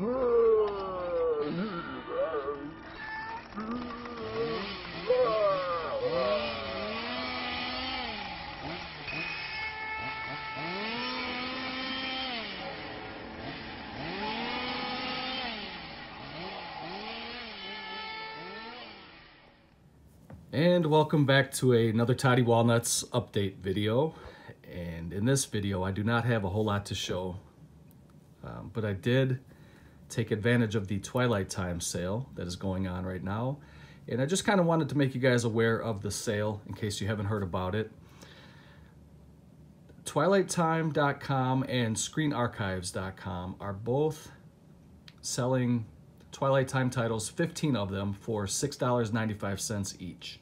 And welcome back to another Toddy Walnuts update video. And in this video, I do not have a whole lot to show, but I did take advantage of the Twilight time sale that is going on right now. And I just kind of wanted to make you guys aware of the sale in case you haven't heard about it. TwilightTime.com and ScreenArchives.com are both selling Twilight time titles, 15 of them, for $6.95 each.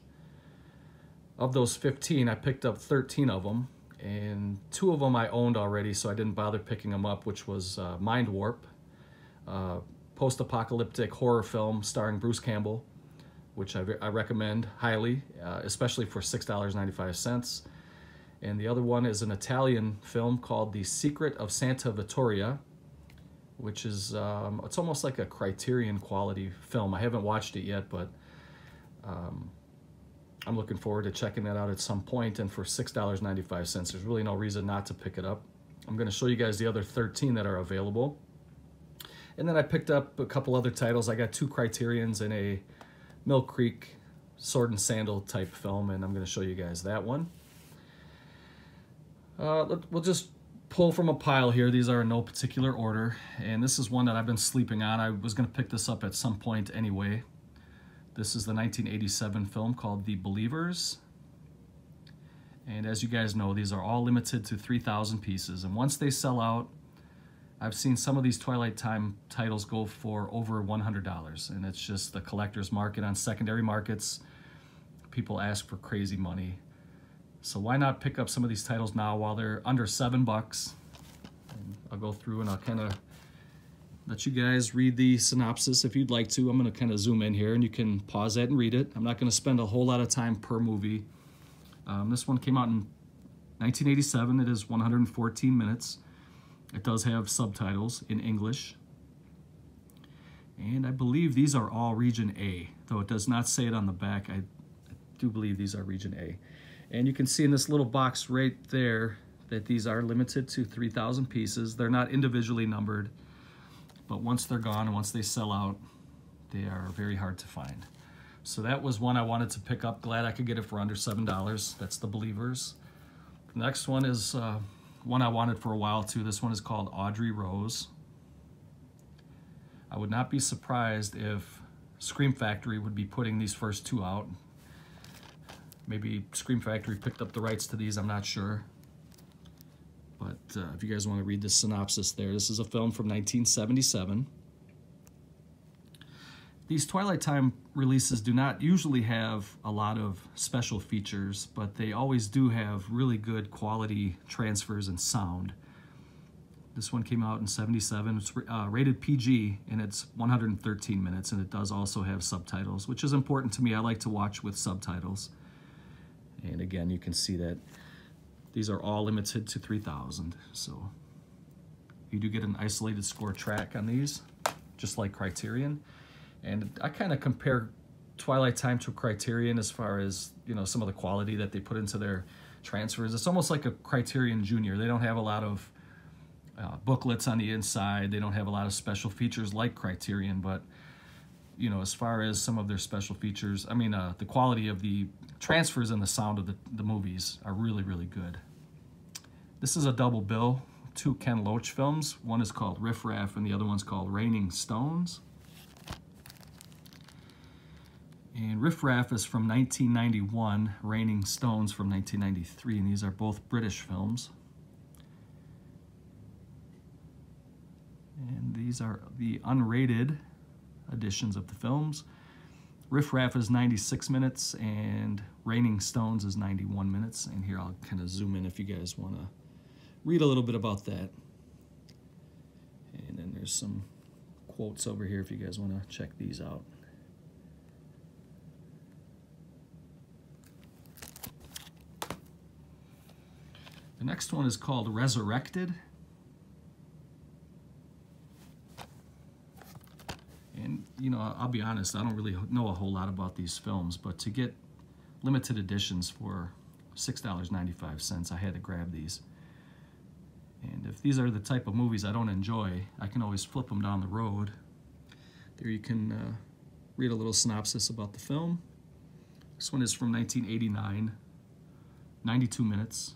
Of those 15, I picked up 13 of them, and 2 of them I owned already, so I didn't bother picking them up, which was Mind Warp, post-apocalyptic horror film starring Bruce Campbell, which I recommend highly, especially for $6.95. And the other one is an Italian film called The Secret of Santa Vittoria, which is, it's almost like a Criterion quality film. I haven't watched it yet, but I'm looking forward to checking that out at some point. And for $6.95, there's really no reason not to pick it up. I'm going to show you guys the other 13 that are available. And then I picked up a couple other titles. I got 2 Criterions and a Mill Creek Sword and Sandal type film, and I'm going to show you guys that one. We'll just pull from a pile here. These are in no particular order, and this is one that I've been sleeping on. I was going to pick this up at some point anyway. This is the 1987 film called The Believers, and as you guys know, these are all limited to 3,000 pieces, and once they sell out, I've seen some of these Twilight time titles go for over $100, and it's just the collector's market on secondary markets. People ask for crazy money. So why not pick up some of these titles now while they're under $7? And I'll go through and I'll kind of let you guys read the synopsis if you'd like to. I'm going to kind of zoom in here and you can pause that and read it. I'm not going to spend a whole lot of time per movie. This one came out in 1987. It is 114 minutes. It does have subtitles in English. And I believe these are all Region A, though it does not say it on the back. I do believe these are Region A. And you can see in this little box right there that these are limited to 3,000 pieces. They're not individually numbered, but once they're gone and once they sell out, they are very hard to find. So that was one I wanted to pick up. Glad I could get it for under $7. That's The Believers. The next one is one I wanted for a while too. This one is called Audrey Rose. I would not be surprised if Scream Factory would be putting these first 2 out. Maybe Scream Factory picked up the rights to these, I'm not sure. But if you guys want to read the synopsis there, this is a film from 1977. These Twilight time releases do not usually have a lot of special features, but they always do have really good quality transfers and sound. This one came out in 77. It's rated PG, and it's 113 minutes, and it does also have subtitles, which is important to me. I like to watch with subtitles. And again, you can see that these are all limited to 3,000. So you do get an isolated score track on these, just like Criterion. And I kind of compare Twilight time to Criterion as far as, you know, some of the quality that they put into their transfers. It's almost like a Criterion Junior. They don't have a lot of booklets on the inside. They don't have a lot of special features like Criterion, but you know, as far as some of their special features, I mean, the quality of the transfers and the sound of the movies are really, really good. This is a double bill, 2 Ken Loach films. One is called Riff Raff and the other one's called Raining Stones. And Riff Raff is from 1991, Raining Stones from 1993, and these are both British films. And these are the unrated editions of the films. Riff Raff is 96 minutes and Raining Stones is 91 minutes. And here I'll kind of zoom in if you guys want to read a little bit about that. And then there's some quotes over here if you guys want to check these out. The next one is called Resurrected. you know, I'll be honest, I don't really know a whole lot about these films, but to get limited editions for $6.95, I had to grab these. And if these are the type of movies I don't enjoy, I can always flip them down the road. There you can read a little synopsis about the film. This one is from 1989, 92 minutes.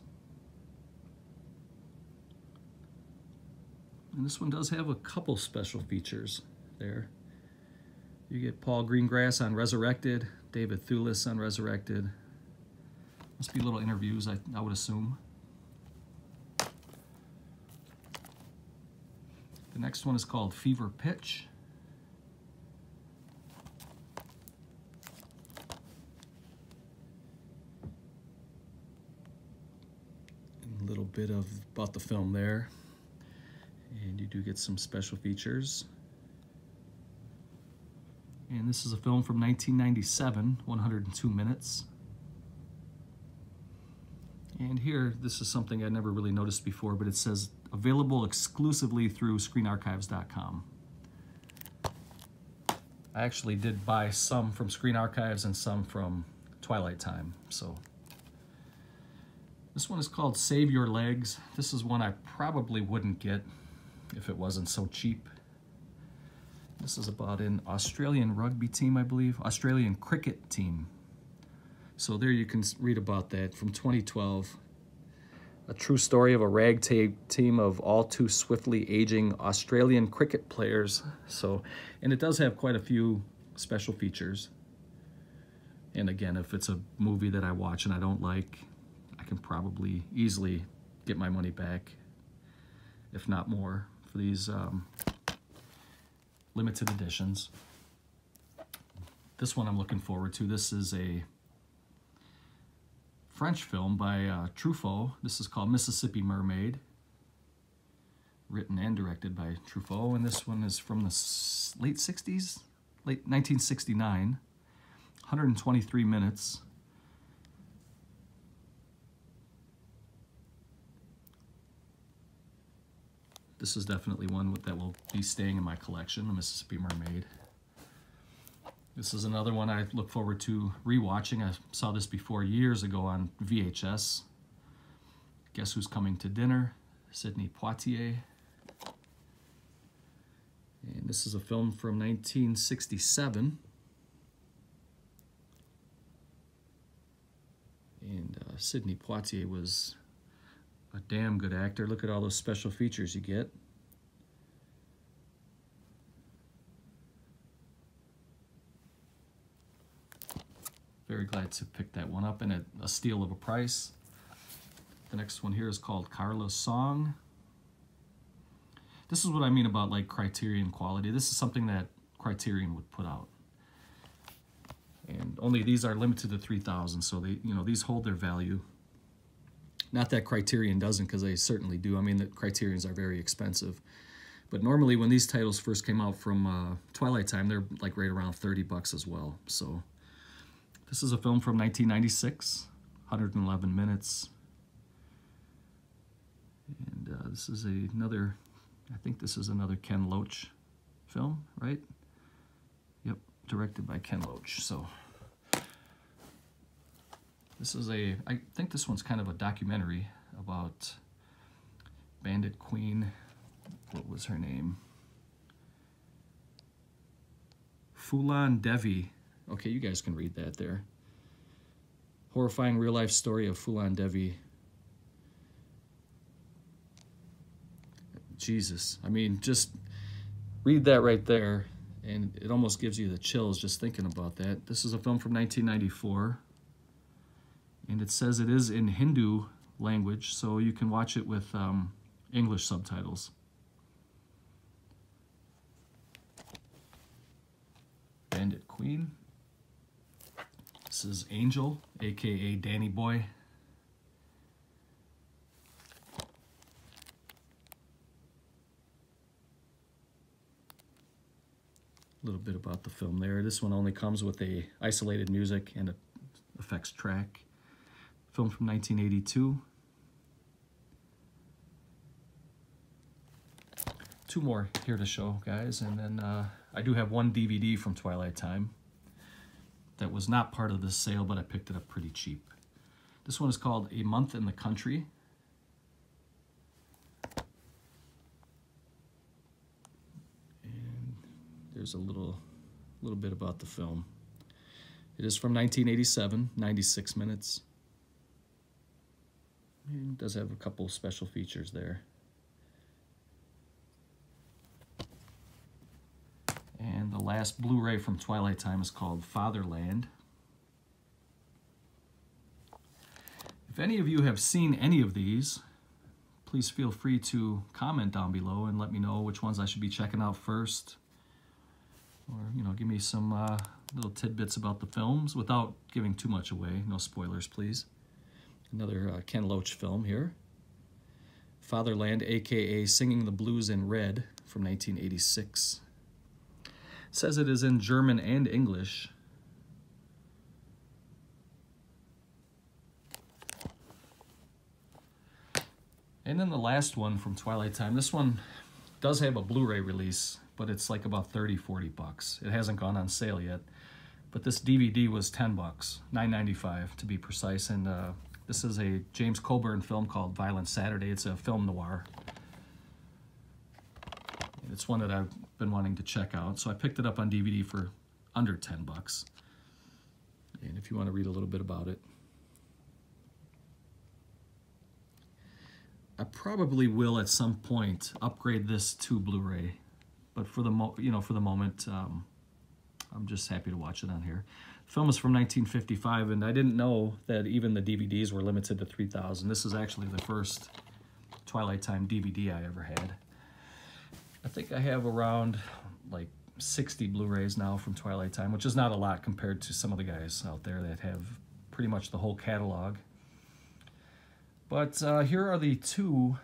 And this one does have a couple special features there. You get Paul Greengrass on Resurrected, David Thewlis on Resurrected. Must be little interviews, I would assume. The next one is called Fever Pitch. A little bit about the film there. And you do get some special features. And this is a film from 1997, 102 minutes. And here, this is something I never really noticed before, but it says available exclusively through screenarchives.com. I actually did buy some from Screen Archives and some from Twilight Time, so. This one is called Save Your Legs. This is one I probably wouldn't get if it wasn't so cheap. This is about an Australian rugby team, I believe, Australian cricket team. So there you can read about that from 2012. A true story of a ragtag team of all too swiftly aging Australian cricket players. So, and it does have quite a few special features. And again, if it's a movie that I watch and I don't like, I can probably easily get my money back, if not more, for these limited editions. This one I'm looking forward to. This is a French film by Truffaut. This is called Mississippi Mermaid, written and directed by Truffaut, and this one is from the late 60s, late 1969, 123 minutes. This is definitely one that will be staying in my collection, The Mississippi Mermaid. This is another one I look forward to rewatching. I saw this before years ago on VHS. Guess Who's Coming to Dinner? Sidney Poitier. And this is a film from 1967. And Sidney Poitier was a damn good actor. Look at all those special features you get. Very glad to pick that one up, and at a steal of a price. The next one here is called Carla's Song. This is what I mean about like Criterion quality. This is something that Criterion would put out. And only these are limited to 3,000, so they, you know, these hold their value. Not that Criterion doesn't, because they certainly do. I mean, the Criterions are very expensive. But normally when these titles first came out from Twilight Time, they're like right around 30 bucks as well. So this is a film from 1996, 111 minutes. And this is another, I think this is another Ken Loach film, right? Yep, directed by Ken Loach. So this is I think this one's kind of a documentary about Bandit Queen. What was her name? Fulan Devi. Okay, you guys can read that there. Horrifying real-life story of Fulan Devi. Jesus, I mean, just read that right there, and it almost gives you the chills just thinking about that. This is a film from 1994, and it says it is in Hindu language, so you can watch it with English subtitles. Bandit Queen. This is Angel, aka Danny Boy. A little bit about the film there. This one only comes with a isolated music and a effects track. Film from 1982. two more here to show, guys. And then I do have one DVD from Twilight Time that was not part of this sale, but I picked it up pretty cheap. This one is called A Month in the Country. And there's a little bit about the film. It is from 1987, 96 minutes. And it does have a couple special features there. And the last Blu-ray from Twilight Time is called Fatherland. If any of you have seen any of these, please feel free to comment down below and let me know which ones I should be checking out first. Or, you know, give me some little tidbits about the films without giving too much away. No spoilers, please. Another Ken Loach film here. Fatherland, a.k.a. Singing the Blues in Red, from 1986. It says it is in German and English. And then the last one from Twilight Time. This one does have a Blu-ray release, but it's like about 30, 40 bucks. It hasn't gone on sale yet. But this DVD was 10 bucks, $9.95 to be precise. And this is a James Coburn film called Violent Saturday. It's a film noir. And it's one that I've been wanting to check out. So I picked it up on DVD for under 10 bucks. And if you want to read a little bit about it. I probably will at some point upgrade this to Blu-ray, but for the moment, I'm just happy to watch it on here. The film is from 1955, and I didn't know that even the DVDs were limited to 3,000. This is actually the first Twilight Time DVD I ever had. I think I have around like 60 Blu-rays now from Twilight Time, which is not a lot compared to some of the guys out there that have pretty much the whole catalog. But here are the two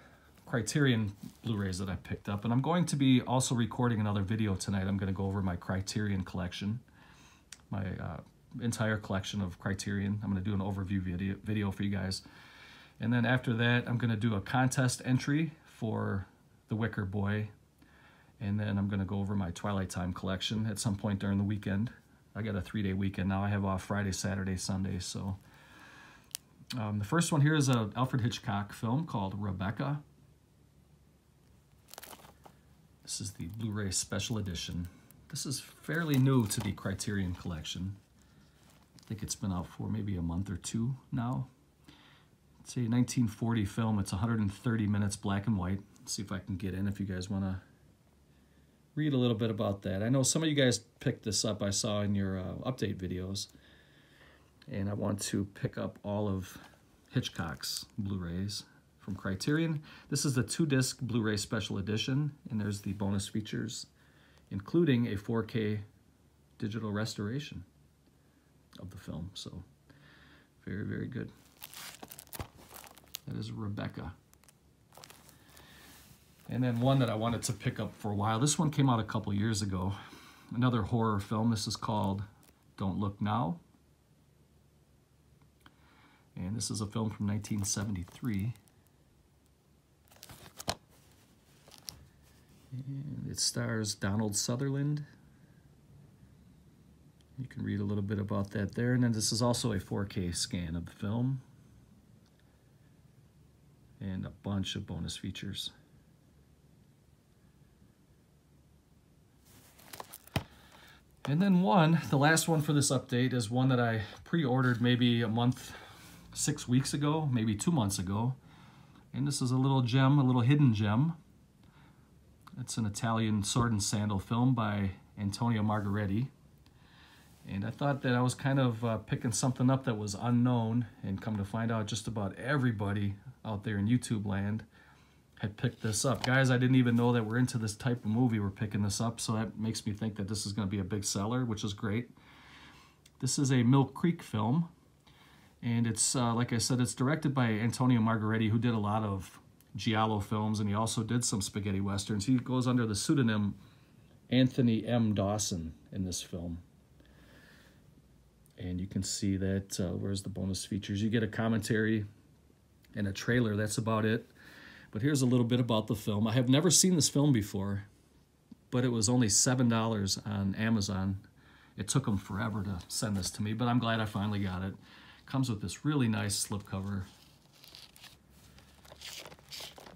Criterion Blu-rays that I picked up, and I'm going to be also recording another video tonight. I'm going to go over my Criterion collection, my entire collection of Criterion. I'm going to do an overview video for you guys. And then after that, I'm going to do a contest entry for The Wicker Boy, and then I'm going to go over my Twilight Time collection at some point during the weekend. I got a 3-day weekend now. I have off Friday, Saturday, Sunday, so... the first one here is an Alfred Hitchcock film called Rebecca. This is the Blu-ray Special Edition. This is fairly new to the Criterion collection. I think it's been out for maybe a month or two now. It's a 1940 film. It's 130 minutes, black and white. Let's see if I can get in if you guys want to read a little bit about that. I know some of you guys picked this up, I saw in your update videos. And I want to pick up all of Hitchcock's Blu-rays from Criterion. This is the 2-disc Blu-ray Special Edition, and there's the bonus features, including a 4K digital restoration of the film. So, very, very good. That is Rebecca. And then one that I wanted to pick up for a while. This one came out a couple years ago. Another horror film. This is called Don't Look Now. And this is a film from 1973. And it stars Donald Sutherland. You can read a little bit about that there. And then this is also a 4K scan of the film. And a bunch of bonus features. And then the last one for this update is one that I pre-ordered maybe a month, 6 weeks ago, maybe 2 months ago. And this is a little gem, a little hidden gem. It's an Italian sword and sandal film by Antonio Margheriti. And I thought that I was kind of picking something up that was unknown, and come to find out just about everybody out there in YouTube land had picked this up. Guys, I didn't even know that we're into this type of movie. We're picking this up, so that makes me think that this is going to be a big seller, which is great. This is a Mill Creek film. And it's, like I said, it's directed by Antonio Margheriti, who did a lot of giallo films, and he also did some spaghetti westerns. He goes under the pseudonym Anthony M. Dawson in this film. And you can see that, where's the bonus features? You get a commentary and a trailer, that's about it. But here's a little bit about the film. I have never seen this film before, but it was only $7 on Amazon. It took them forever to send this to me, but I'm glad I finally got it. Comes with this really nice slipcover.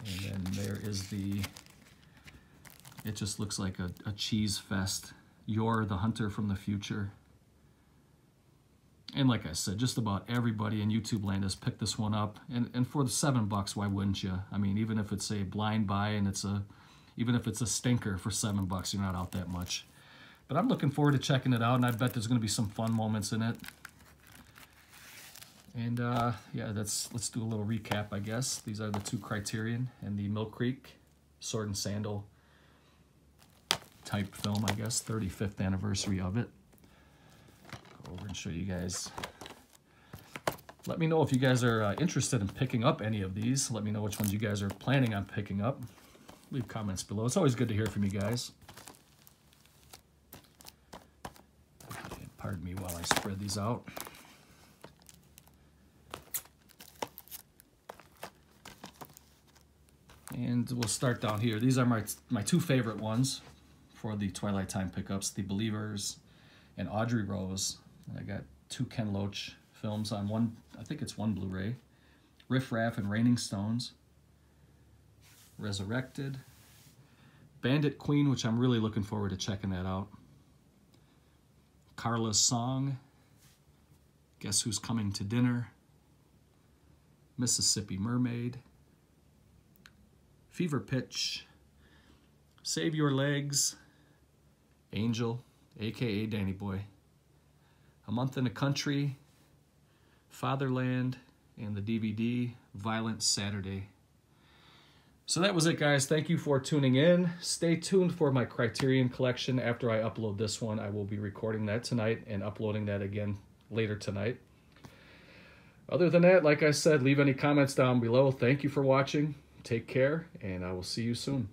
And then there is it just looks like a cheese fest. You're the hunter from the future. And like I said, just about everybody in YouTube land has picked this one up. And for the $7, why wouldn't you? I mean, even if it's a blind buy and even if it's a stinker for $7, you're not out that much. But I'm looking forward to checking it out, and I bet there's going to be some fun moments in it. And yeah, let's do a little recap, I guess. These are the two Criterion and the Mill Creek Sword and Sandal type film, I guess. 35th anniversary of it. Over and show you guys. Let me know if you guys are interested in picking up any of these. Let me know which ones you guys are planning on picking up. Leave comments below. It's always good to hear from you guys. And pardon me while I spread these out. And we'll start down here. These are my two favorite ones for the Twilight Time pickups, The Believers and Audrey Rose. And I got two Ken Loach films on one, I think it's one Blu-ray. Riff Raff and Raining Stones. Resurrected. Bandit Queen, which I'm really looking forward to checking that out. Carla's Song. Guess Who's Coming to Dinner. Mississippi Mermaid. Fever Pitch. Save Your Legs. Angel, a.k.a. Danny Boy. A Month in the Country, Fatherland, and the DVD, Violent Saturday. So that was it, guys. Thank you for tuning in. Stay tuned for my Criterion collection. After I upload this one, I will be recording that tonight and uploading that again later tonight. Other than that, like I said, leave any comments down below. Thank you for watching. Take care, and I will see you soon.